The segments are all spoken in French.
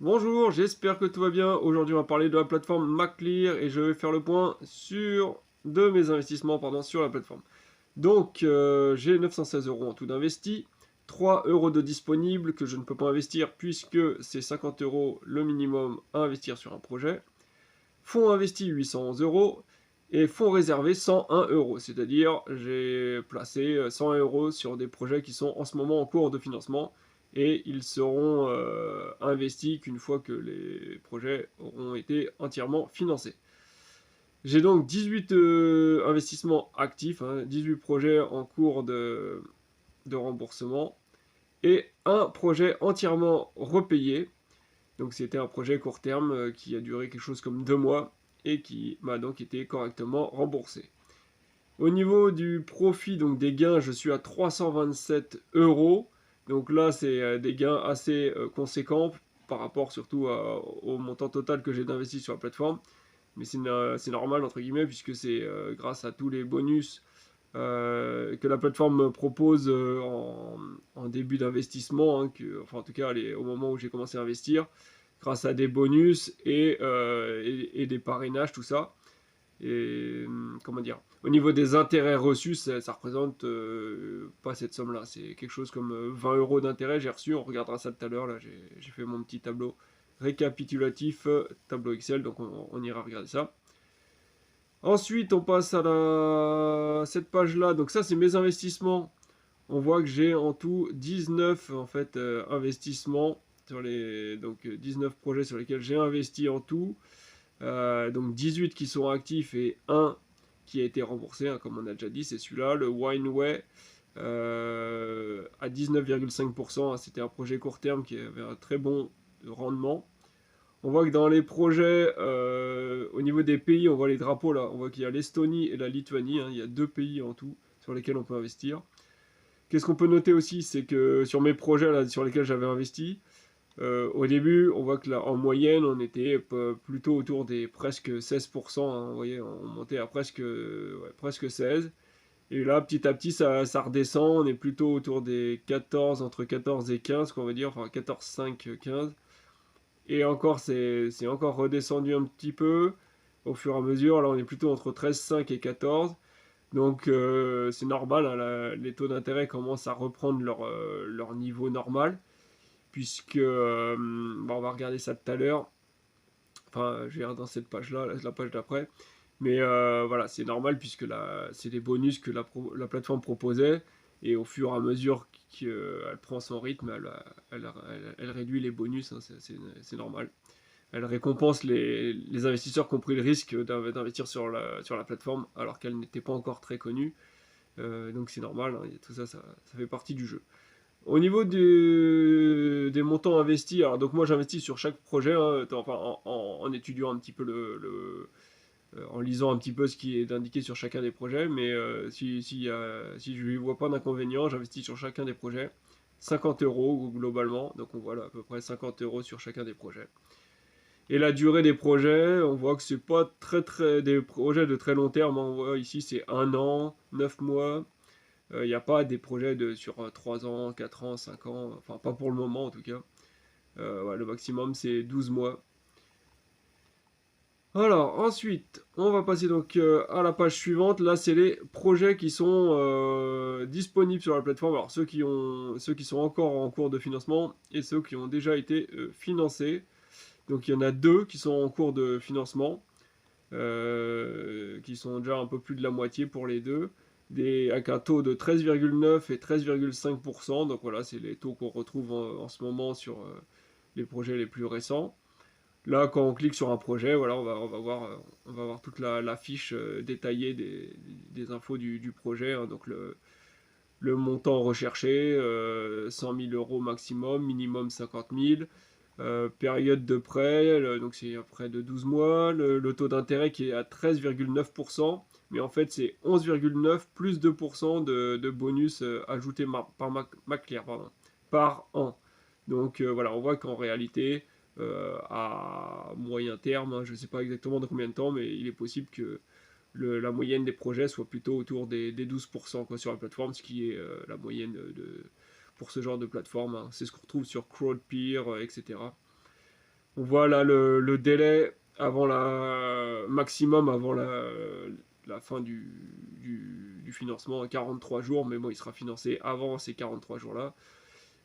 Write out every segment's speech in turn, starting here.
Bonjour, j'espère que tout va bien. Aujourd'hui, on va parler de la plateforme MacClear et je vais faire le point de mes investissements sur la plateforme. Donc, j'ai 916 euros en tout d'investi, 3 euros de disponibles que je ne peux pas investir puisque c'est 50 euros le minimum à investir sur un projet. Fonds investi 811 euros et fonds réservé 101 euros. C'est-à-dire, j'ai placé 100 euros sur des projets qui sont en ce moment en cours de financement et ils seront investis qu'une fois que les projets auront été entièrement financés. J'ai donc 18 investissements actifs, 18 projets en cours de remboursement et un projet entièrement repayé. Donc c'était un projet court terme qui a duré quelque chose comme 2 mois et qui m'a donc été correctement remboursé. Au niveau du profit, donc des gains, je suis à 327 euros. Donc là, c'est des gains assez conséquents par rapport surtout au montant total que j'ai d'investi sur la plateforme. Mais c'est normal, entre guillemets, puisque c'est grâce à tous les bonus que la plateforme propose en début d'investissement, enfin en tout cas au moment où j'ai commencé à investir, grâce à des bonus et des parrainages, tout ça. Et comment dire, au niveau des intérêts reçus, ça représente pas cette somme-là. C'est quelque chose comme 20 euros d'intérêt j'ai reçu. On regardera ça tout à l'heure. Là, j'ai fait mon petit tableau récapitulatif, tableau Excel, donc on ira regarder ça. Ensuite, on passe à cette page-là. Donc ça, c'est mes investissements. On voit que j'ai en tout 19 en fait, investissements sur donc 19 projets sur lesquels j'ai investi en tout. Donc 18 qui sont actifs et un qui a été remboursé, comme on a déjà dit, c'est celui-là, le Wineway, à 19,5%. C'était un projet court terme qui avait un très bon rendement. On voit que dans les projets, au niveau des pays, on voit les drapeaux là, on voit qu'il y a l'Estonie et la Lituanie, il y a 2 pays en tout sur lesquels on peut investir. Qu'est-ce qu'on peut noter aussi, c'est que sur mes projets là, sur lesquels j'avais investi, au début, on voit que là, en moyenne, on était plutôt autour des presque 16%. Vous voyez, on montait à presque 16. Et là, petit à petit, ça redescend. On est plutôt autour des 14, entre 14 et 15, qu'on va dire. Enfin, 14, 5, 15. Et encore, c'est encore redescendu un petit peu au fur et à mesure. Là, on est plutôt entre 13, 5 et 14. Donc, c'est normal, les taux d'intérêt commencent à reprendre leur niveau normal puisque on va regarder ça tout à l'heure. Enfin, je vais regarder dans cette page-là, la page d'après. Mais voilà, c'est normal puisque c'est des bonus que la plateforme proposait. Et au fur et à mesure qu'elle prend son rythme, elle réduit les bonus, c'est normal. Elle récompense les investisseurs qui ont pris le risque d'investir sur la plateforme alors qu'elle n'était pas encore très connue. Donc c'est normal, tout ça, ça fait partie du jeu. Au niveau des montants investis, alors donc moi j'investis sur chaque projet, enfin, en étudiant un petit peu en lisant un petit peu ce qui est indiqué sur chacun des projets, mais si je ne vois pas d'inconvénient, j'investis sur chacun des projets 50 euros globalement, donc on voit là à peu près 50 euros sur chacun des projets. Et la durée des projets, on voit que c'est pas des projets de très long terme, on voit ici c'est 1 an, 9 mois, il n'y a pas des projets sur 3 ans, 4 ans, 5 ans, enfin pas pour le moment en tout cas. Ouais, le maximum c'est 12 mois. Alors ensuite, on va passer donc à la page suivante. Là, c'est les projets qui sont disponibles sur la plateforme. Alors ceux qui sont encore en cours de financement et ceux qui ont déjà été financés. Donc il y en a deux qui sont en cours de financement, qui sont déjà un peu plus de la moitié pour les deux, avec un taux de 13,9 et 13,5%. Donc voilà, c'est les taux qu'on retrouve en ce moment sur les projets les plus récents. Là, quand on clique sur un projet, voilà, on va voir toute la fiche détaillée des infos du projet. Donc le montant recherché, 100 000 euros maximum, minimum 50 000. Période de prêt, donc c'est à près de 12 mois. Le taux d'intérêt qui est à 13,9%, mais en fait c'est 11,9 plus 2% de bonus ajoutés par MacClear, pardon, par an. Donc voilà, on voit qu'en réalité, à moyen terme, je ne sais pas exactement dans combien de temps, mais il est possible que la moyenne des projets soit plutôt autour des 12% quoi, sur la plateforme, ce qui est la moyenne pour ce genre de plateforme. C'est ce qu'on retrouve sur CrowdPeer, etc. On voit là le délai avant maximum avant la fin du financement, 43 jours, mais bon, il sera financé avant ces 43 jours-là.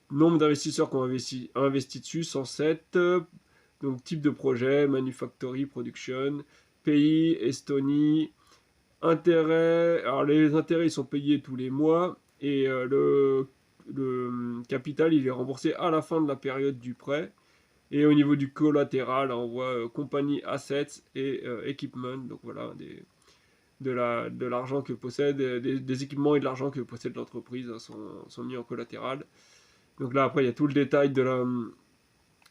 Nombre d'investisseurs qui ont investi dessus, 107. Donc type de projet, Manufactory, Production, pays, Estonie, intérêts. Alors les intérêts, ils sont payés tous les mois, et le capital, il est remboursé à la fin de la période du prêt. Et au niveau du collatéral, on voit compagnie assets et equipment. Donc voilà, de l'argent que possède, des équipements et de l'argent que possède l'entreprise, hein, sont mis en collatéral. Donc là, après, il y a tout le détail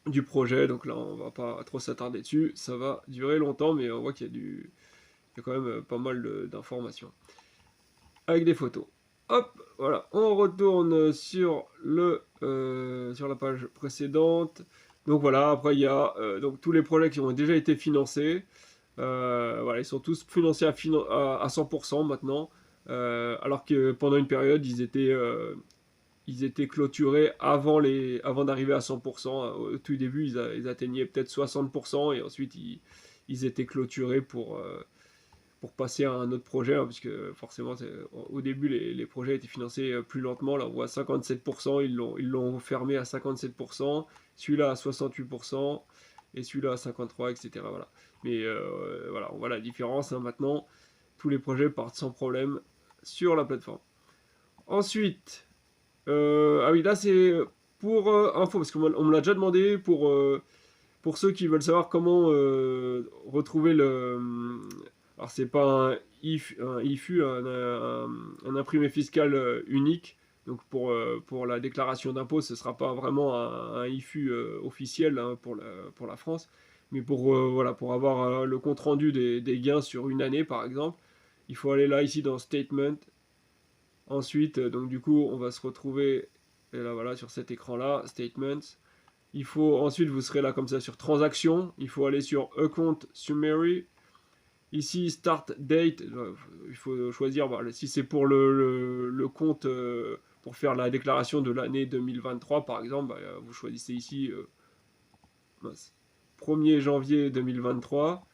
du projet. Donc là, on va pas trop s'attarder dessus. Ça va durer longtemps, mais on voit qu'il y a quand même pas mal d'informations. Avec des photos. Hop, voilà, on retourne sur la page précédente. Donc voilà, après il y a donc tous les projets qui ont déjà été financés. Voilà, ils sont tous financés à 100% maintenant. Alors que pendant une période, ils étaient clôturés avant d'arriver à 100%. Au tout début, ils atteignaient peut-être 60%, et ensuite ils étaient clôturés pour passer à un autre projet, hein, puisque forcément, au début, les projets étaient financés plus lentement. Là, on voit 57%, ils l'ont fermé à 57%, celui-là à 68%, et celui-là à 53%, etc. Voilà. Mais voilà, on voit la différence, hein, maintenant. Tous les projets partent sans problème sur la plateforme. Ensuite, ah oui, là, c'est pour info, parce qu'on me l'a déjà demandé, pour ceux qui veulent savoir comment retrouver alors, c'est pas un IFU, un imprimé fiscal unique. Donc, pour la déclaration d'impôt, ce ne sera pas vraiment un IFU officiel, hein, pour la France. Mais voilà, pour avoir le compte-rendu des gains sur une année, par exemple, il faut aller là, ici, dans Statement. Ensuite, donc du coup, on va se retrouver, et là, voilà, sur cet écran-là, Statements. Il faut ensuite, vous serez là comme ça sur Transactions. Il faut aller sur Account Summary. Ici, Start Date. Il faut choisir, voilà, si c'est pour le compte, pour faire la déclaration de l'année 2023, par exemple, vous choisissez ici 1er janvier 2023.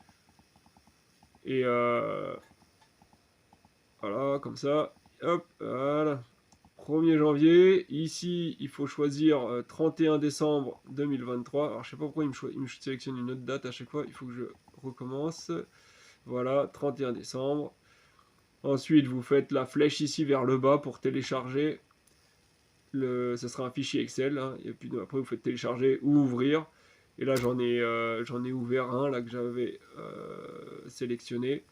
Et voilà, comme ça. Hop, voilà. 1er janvier. Ici, il faut choisir 31 décembre 2023. Alors, je sais pas pourquoi il me sélectionne une autre date à chaque fois. Il faut que je recommence. Voilà, 31 décembre. Ensuite, vous faites la flèche ici vers le bas pour télécharger. Ce sera un fichier Excel, hein, et puis après, vous faites télécharger ou ouvrir. Et là, j'en ai ouvert un là que j'avais sélectionné.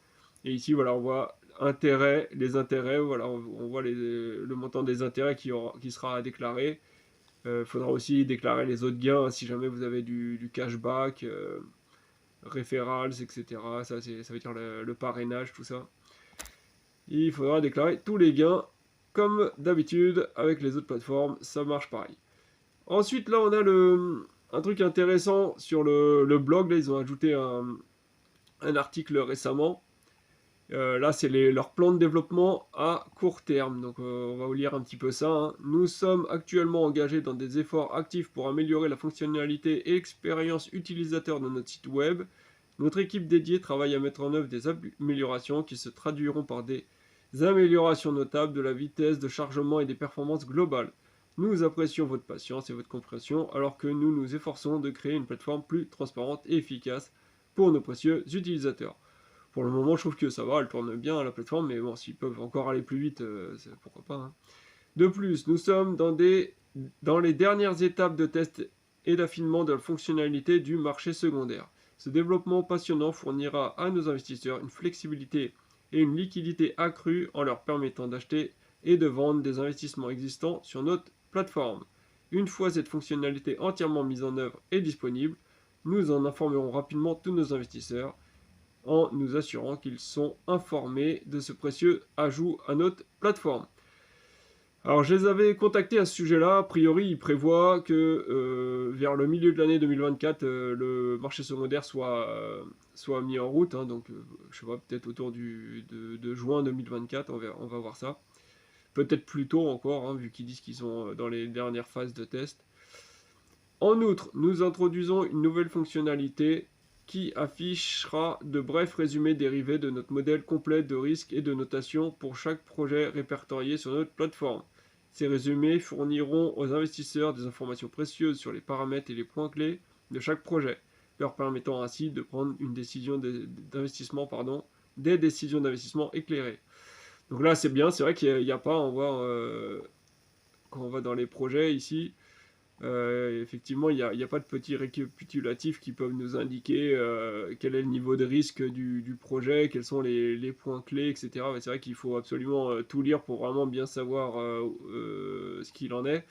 Et ici, voilà, on voit les intérêts. Voilà, on voit le montant des intérêts qui sera déclaré. Il faudra aussi déclarer les autres gains, hein, si jamais vous avez du cashback, referrals, etc. Ça veut dire le parrainage, tout ça. Il faudra déclarer tous les gains comme d'habitude avec les autres plateformes, ça marche pareil. Ensuite, là, on a un truc intéressant sur le blog. Là, ils ont ajouté un article récemment. Là, c'est leur plan de développement à court terme. Donc, on va vous lire un petit peu ça, hein. Nous sommes actuellement engagés dans des efforts actifs pour améliorer la fonctionnalité et l'expérience utilisateur de notre site web. Notre équipe dédiée travaille à mettre en œuvre des améliorations qui se traduiront par des améliorations notables de la vitesse de chargement et des performances globales. Nous apprécions votre patience et votre compréhension alors que nous nous efforçons de créer une plateforme plus transparente et efficace pour nos précieux utilisateurs. Pour le moment, je trouve que ça va, elle tourne bien la plateforme, mais bon, s'ils peuvent encore aller plus vite, pourquoi pas, hein. De plus, nous sommes dans les dernières étapes de test et d'affinement de la fonctionnalité du marché secondaire. Ce développement passionnant fournira à nos investisseurs une flexibilité et une liquidité accrue en leur permettant d'acheter et de vendre des investissements existants sur notre plateforme. Une fois cette fonctionnalité entièrement mise en œuvre et disponible, nous en informerons rapidement tous nos investisseurs en nous assurant qu'ils sont informés de ce précieux ajout à notre plateforme. Alors, je les avais contactés à ce sujet-là. A priori, ils prévoient que vers le milieu de l'année 2024, le marché secondaire soit mis en route, hein. Donc, je sais pas, peut-être autour de juin 2024, on va voir ça. Peut-être plus tôt encore, hein, vu qu'ils disent qu'ils sont dans les dernières phases de test. En outre, nous introduisons une nouvelle fonctionnalité qui affichera de brefs résumés dérivés de notre modèle complet de risque et de notation pour chaque projet répertorié sur notre plateforme. Ces résumés fourniront aux investisseurs des informations précieuses sur les paramètres et les points clés de chaque projet, leur permettant ainsi de prendre une décision d'investissement, des décisions d'investissement éclairées. Donc là, c'est bien, c'est vrai qu'il n'y a pas, quand on va dans les projets ici, effectivement, il n'y a pas de petits récapitulatifs qui peuvent nous indiquer quel est le niveau de risque du projet, quels sont les points clés, etc. Mais c'est vrai qu'il faut absolument tout lire pour vraiment bien savoir ce qu'il en est.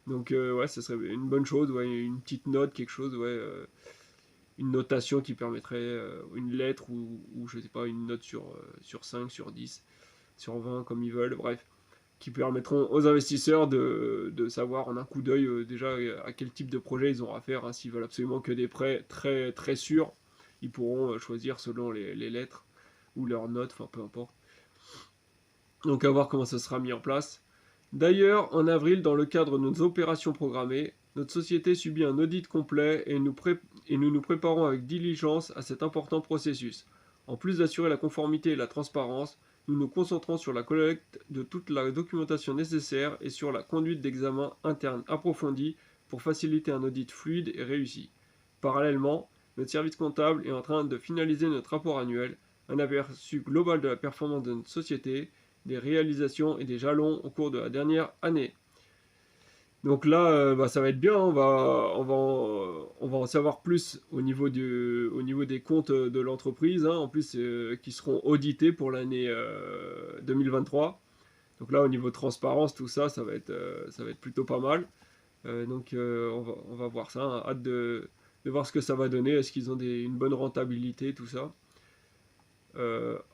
Donc ouais, ce serait une bonne chose, ouais, une petite note, quelque chose, ouais, une notation qui permettrait, une lettre ou je sais pas, une note sur 5, sur 10, sur 20, comme ils veulent, bref qui permettront aux investisseurs de savoir en un coup d'œil déjà à quel type de projet ils ont affaire. Hein. S'ils veulent absolument que des prêts très, très sûrs, ils pourront choisir selon les lettres ou leurs notes, enfin peu importe. Donc à voir comment ça sera mis en place. D'ailleurs, en avril, dans le cadre de nos opérations programmées, notre société subit un audit complet et nous nous préparons avec diligence à cet important processus. En plus d'assurer la conformité et la transparence, nous nous concentrons sur la collecte de toute la documentation nécessaire et sur la conduite d'examens internes approfondis pour faciliter un audit fluide et réussi. Parallèlement, notre service comptable est en train de finaliser notre rapport annuel, un aperçu global de la performance de notre société, des réalisations et des jalons au cours de la dernière année. Donc là, ça va être bien, on va en savoir plus au niveau des comptes de l'entreprise, hein, en plus qui seront audités pour l'année 2023. Donc là, au niveau transparence, tout ça, ça va être plutôt pas mal. On va voir ça, hein, hâte de voir ce que ça va donner, est-ce qu'ils ont une bonne rentabilité, tout ça.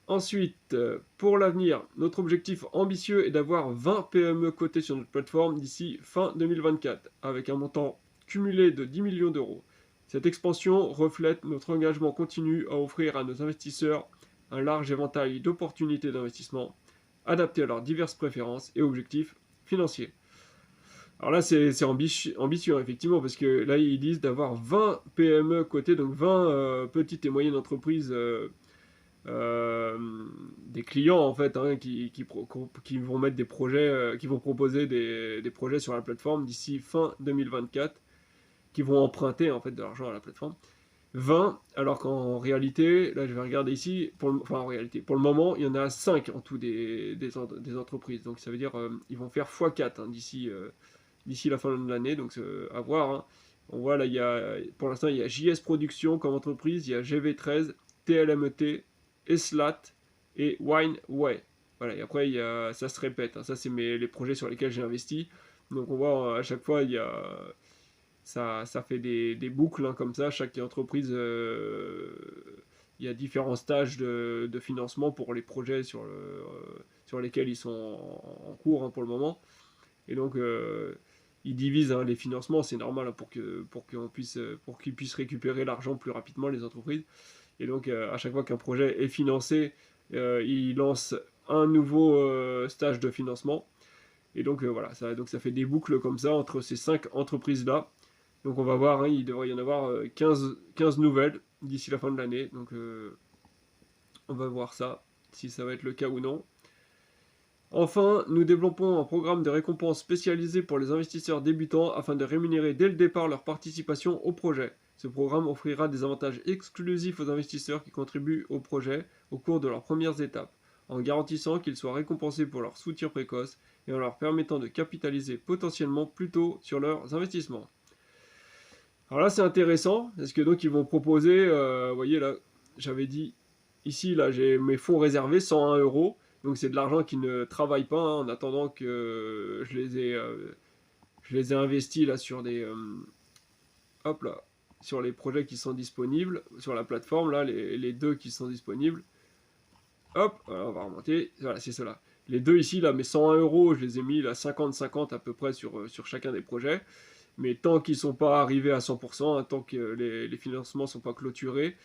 Ensuite, pour l'avenir, notre objectif ambitieux est d'avoir 20 PME cotées sur notre plateforme d'ici fin 2024, avec un montant cumulé de 10 millions d'euros. Cette expansion reflète notre engagement continu à offrir à nos investisseurs un large éventail d'opportunités d'investissement, adaptées à leurs diverses préférences et objectifs financiers. Alors là, c'est ambitieux, effectivement, parce que là, ils disent d'avoir 20 PME cotées, donc 20 petites et moyennes entreprises des clients en fait hein, qui vont mettre des projets, qui vont proposer des projets sur la plateforme d'ici fin 2024, qui vont emprunter en fait de l'argent à la plateforme. 20, alors qu'en réalité, là je vais regarder ici, en réalité, pour le moment, il y en a 5 en tout des entreprises. Donc ça veut dire ils vont faire x4 hein, d'ici la fin de l'année, donc à voir. Hein. On voit là, pour l'instant, il y a JS Production comme entreprise, il y a GV13, TLMET, Eslat et Wineway. Voilà, et après, ça se répète. Hein. Ça, c'est les projets sur lesquels j'ai investi. Donc, on voit à chaque fois, ça fait des boucles hein, comme ça. Chaque entreprise, il y a différents stages de financement pour les projets sur lesquels ils sont en cours hein, pour le moment. Et donc, ils divisent hein, les financements, c'est normal hein, pour qu'ils puissent récupérer l'argent plus rapidement, les entreprises. Et donc, à chaque fois qu'un projet est financé, il lance un nouveau stage de financement. Et donc, voilà, donc ça fait des boucles comme ça entre ces 5 entreprises-là. Donc, on va voir, hein, il devrait y en avoir 15 nouvelles d'ici la fin de l'année. Donc, on va voir ça, si ça va être le cas ou non. Enfin, nous développons un programme de récompense spécialisé pour les investisseurs débutants afin de rémunérer dès le départ leur participation au projet. Ce programme offrira des avantages exclusifs aux investisseurs qui contribuent au projet au cours de leurs premières étapes, en garantissant qu'ils soient récompensés pour leur soutien précoce et en leur permettant de capitaliser potentiellement plus tôt sur leurs investissements. Alors là, c'est intéressant, parce que donc ils vont proposer, vous voyez là, j'avais dit, ici, là, j'ai mes fonds réservés, 101 euros. Donc c'est de l'argent qui ne travaille pas hein, en attendant que je les ai investis là sur hop là, sur les projets qui sont disponibles sur la plateforme là, les deux qui sont disponibles. Hop, voilà, on va remonter. Voilà, c'est cela. Les deux ici là, mes 101 euros, je les ai mis là 50-50 à peu près sur chacun des projets. Mais tant qu'ils ne sont pas arrivés à 100%, hein, tant que les financements ne sont pas clôturés,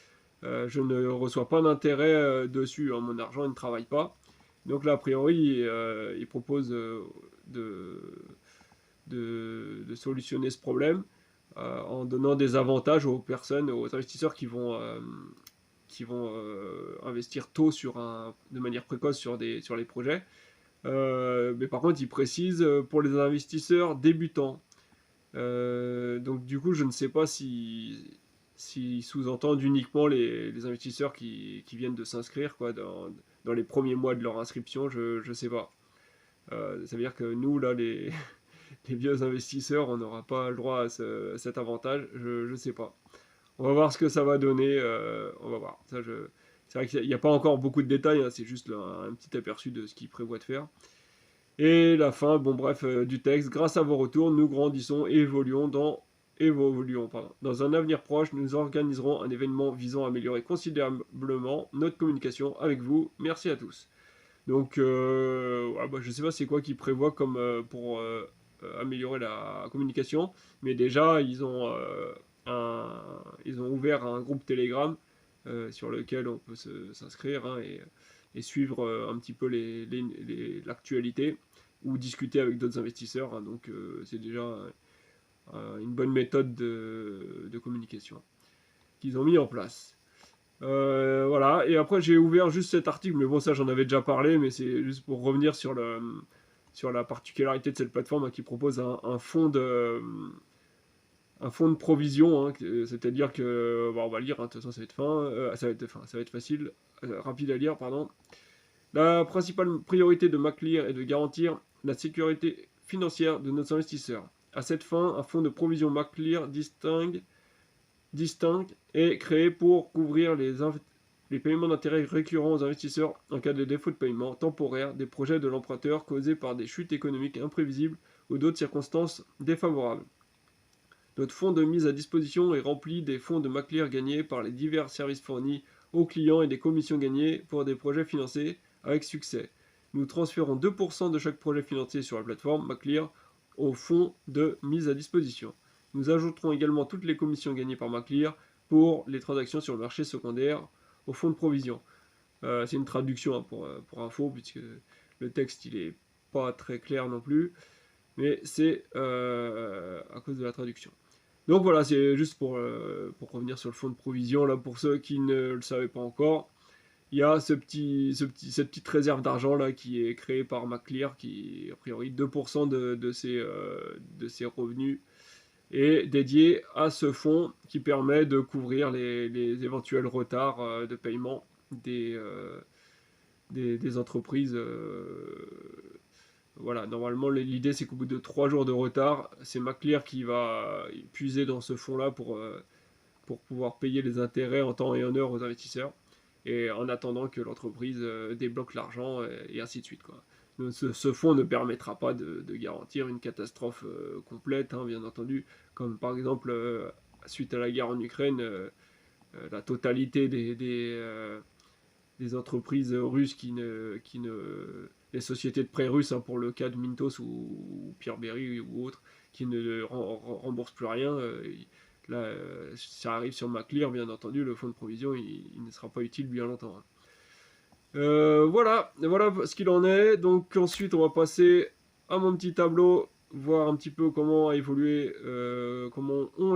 je ne reçois pas d'intérêt dessus. Hein, mon argent il ne travaille pas. Donc là, a priori, il propose de solutionner ce problème. en donnant des avantages aux personnes, aux investisseurs qui vont investir tôt de manière précoce sur les projets. Mais par contre, ils précisent pour les investisseurs débutants. Donc du coup, je ne sais pas si sous-entendent uniquement les investisseurs qui viennent de s'inscrire quoi, dans les premiers mois de leur inscription, je ne sais pas. Ça veut dire que nous, là, les vieux investisseurs, on n'aura pas le droit à cet avantage, je ne sais pas. On va voir ce que ça va donner, on va voir. C'est vrai qu'il n'y a pas encore beaucoup de détails, hein, c'est juste un petit aperçu de ce qu'ils prévoient de faire. Et la fin, bon bref, du texte. Grâce à vos retours, nous grandissons et évoluons. Dans un avenir proche, nous organiserons un événement visant à améliorer considérablement notre communication avec vous. Merci à tous. Donc, je ne sais pas c'est quoi qu'ils prévoient comme pour améliorer la communication, mais déjà ils ont ouvert un groupe Telegram sur lequel on peut s'inscrire hein, et suivre un petit peu l'actualité ou discuter avec d'autres investisseurs. Hein, donc c'est déjà une bonne méthode de communication qu'ils ont mis en place. Voilà, et après j'ai ouvert juste cet article, mais bon ça j'en avais déjà parlé, mais c'est juste pour revenir sur la particularité de cette plateforme hein, qui propose un fonds de provision, hein, c'est-à-dire que, bon, on va lire, hein, de toute façon ça va être facile, rapide à lire, pardon. La principale priorité de McClear est de garantir la sécurité financière de nos investisseurs. À cette fin, un fonds de provision McClear distinct est créé pour couvrir les paiements d'intérêts récurrents aux investisseurs en cas de défaut de paiement temporaire des projets de l'emprunteur causés par des chutes économiques imprévisibles ou d'autres circonstances défavorables. Notre fonds de mise à disposition est rempli des fonds de McClear gagnés par les divers services fournis aux clients et des commissions gagnées pour des projets financés avec succès. Nous transférons 2% de chaque projet financé sur la plateforme McClear au fonds de mise à disposition. Nous ajouterons également toutes les commissions gagnées par McClear pour les transactions sur le marché secondaire au fonds de provision. C'est une traduction hein, pour info, puisque le texte il est pas très clair non plus, mais c'est à cause de la traduction. Donc voilà, c'est juste pour revenir sur le fonds de provision, là pour ceux qui ne le savaient pas encore. Il y a cette petite réserve d'argent là qui est créée par McClear, qui est a priori 2% de ses revenus est dédié à ce fonds qui permet de couvrir les éventuels retards de paiement des entreprises. Voilà, normalement l'idée c'est qu'au bout de 3 jours de retard, c'est McClear qui va puiser dans ce fonds-là pour pouvoir payer les intérêts en temps et en heure aux investisseurs, et en attendant que l'entreprise débloque l'argent, et ainsi de suite, quoi. Donc, ce fonds ne permettra pas de garantir une catastrophe complète, hein, bien entendu, comme par exemple suite à la guerre en Ukraine, la totalité des entreprises russes les sociétés de prêt russes, hein, pour le cas de Mintos ou Pierre Berry ou autres, qui ne remboursent plus rien. Là, ça arrive sur McClear, bien entendu, le fonds de provision, il ne sera pas utile bien longtemps. Hein. Voilà ce qu'il en est. Donc ensuite, on va passer à mon petit tableau, voir un petit peu comment ont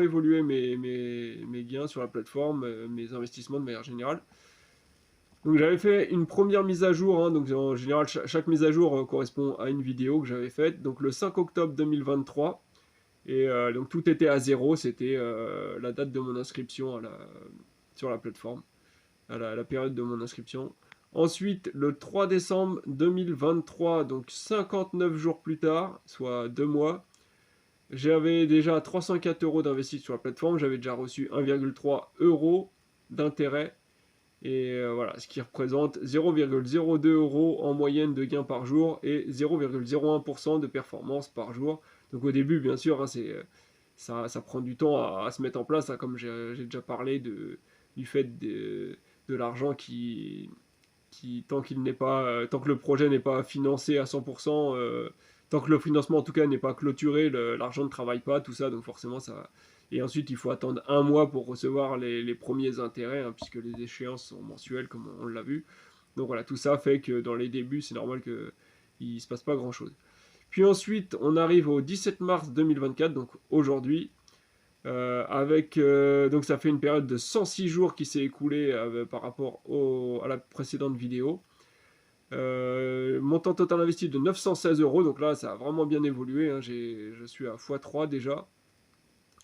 évolué mes gains sur la plateforme, mes investissements de manière générale. Donc j'avais fait une première mise à jour, hein, donc en général chaque mise à jour correspond à une vidéo que j'avais faite, donc le 5 octobre 2023, et donc tout était à zéro, c'était la date de mon inscription sur la plateforme, à la période de mon inscription. Ensuite, le 3 décembre 2023, donc 59 jours plus tard, soit 2 mois, j'avais déjà 304 euros d'investi sur la plateforme, j'avais déjà reçu 1,3 euros d'intérêt. Et voilà, ce qui représente 0,02 euros en moyenne de gain par jour et 0,01% de performance par jour. Donc au début, bien sûr, hein, ça prend du temps à se mettre en place, hein, comme j'ai déjà parlé du fait de l'argent qui tant que le projet n'est pas financé à 100%, tant que le financement en tout cas n'est pas clôturé, l'argent ne travaille pas, tout ça, donc forcément ça. Et ensuite, il faut attendre 1 mois pour recevoir les premiers intérêts, hein, puisque les échéances sont mensuelles, comme on l'a vu. Donc voilà, tout ça fait que dans les débuts, c'est normal qu'il ne se passe pas grand-chose. Puis ensuite, on arrive au 17 mars 2024, donc aujourd'hui. Donc ça fait une période de 106 jours qui s'est écoulée par rapport à la précédente vidéo. Montant total investi de 916 euros, donc là ça a vraiment bien évolué, hein. Je suis à x3 déjà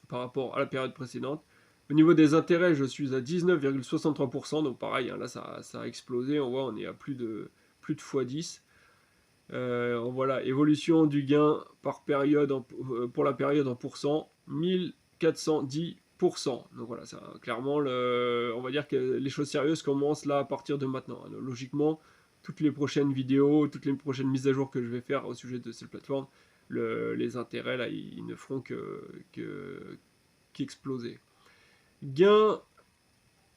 par rapport à la période précédente. Au niveau des intérêts, je suis à 19,63%, donc pareil, hein, là ça a explosé, on voit on est à plus de x10. Voilà, évolution du gain par période pour la période en pourcent, 1410%. Donc voilà, ça, clairement, on va dire que les choses sérieuses commencent là à partir de maintenant. Alors, logiquement, toutes les prochaines vidéos, toutes les prochaines mises à jour que je vais faire au sujet de cette plateforme, les intérêts là, ils ne feront qu'exploser. Gain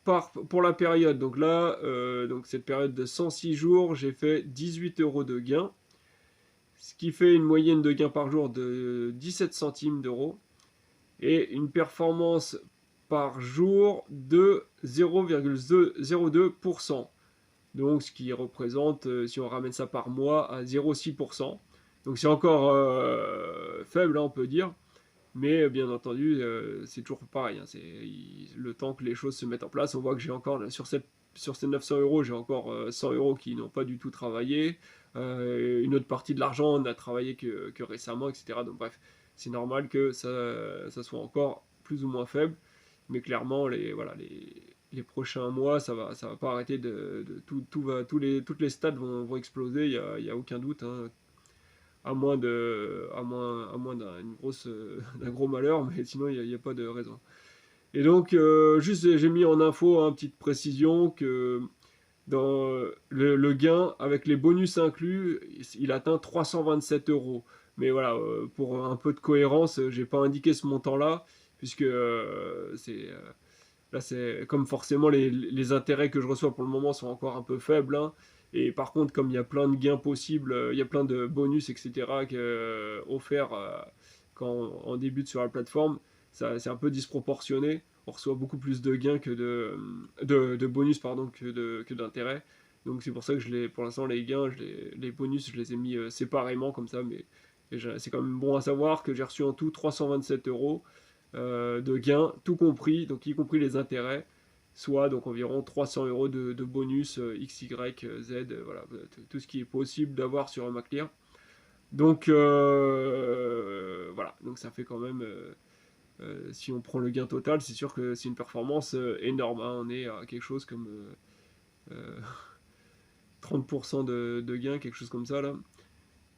pour la période, donc là, donc cette période de 106 jours, j'ai fait 18 euros de gain, ce qui fait une moyenne de gain par jour de 17 centimes d'euros et une performance par jour de 0,02%. Donc ce qui représente, si on ramène ça par mois, à 0,6%. Donc c'est encore faible, hein, on peut dire. Mais bien entendu, c'est toujours pareil, hein, le temps que les choses se mettent en place. On voit que j'ai encore, sur ces 900 euros, j'ai encore 100 euros qui n'ont pas du tout travaillé. Une autre partie de l'argent n'a travaillé que récemment, etc. Donc bref, c'est normal que ça soit encore plus ou moins faible. Mais clairement, les prochains mois, ça va pas arrêter toutes les stats vont exploser, il y a aucun doute, hein. À moins d'un gros malheur, mais sinon il n'y a pas de raison. Et donc, juste j'ai mis en info une petite précision que dans le gain, avec les bonus inclus, il atteint 327 euros. Mais voilà, pour un peu de cohérence, j'ai pas indiqué ce montant-là, puisque là, c'est comme forcément les intérêts que je reçois pour le moment sont encore un peu faibles, hein. Et par contre, comme il y a plein de gains possibles, il y a plein de bonus, etc., offerts quand on débute sur la plateforme, c'est un peu disproportionné. On reçoit beaucoup plus de gains que de bonus, pardon, que d'intérêts. Donc c'est pour ça que pour l'instant, les gains, les bonus, je les ai mis séparément comme ça. Mais c'est quand même bon à savoir que j'ai reçu en tout 327 euros de gains, tout compris, donc y compris les intérêts, soit donc environ 300 euros de bonus X, Y, Z, voilà, tout ce qui est possible d'avoir sur un MacLear. Donc voilà, donc ça fait quand même, si on prend le gain total, c'est sûr que c'est une performance énorme, hein. On est à quelque chose comme 30% de gain, quelque chose comme ça là.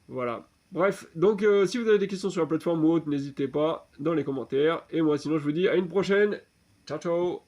Voilà. Bref, donc si vous avez des questions sur la plateforme ou autre, n'hésitez pas dans les commentaires. Et moi sinon je vous dis à une prochaine. Ciao ciao.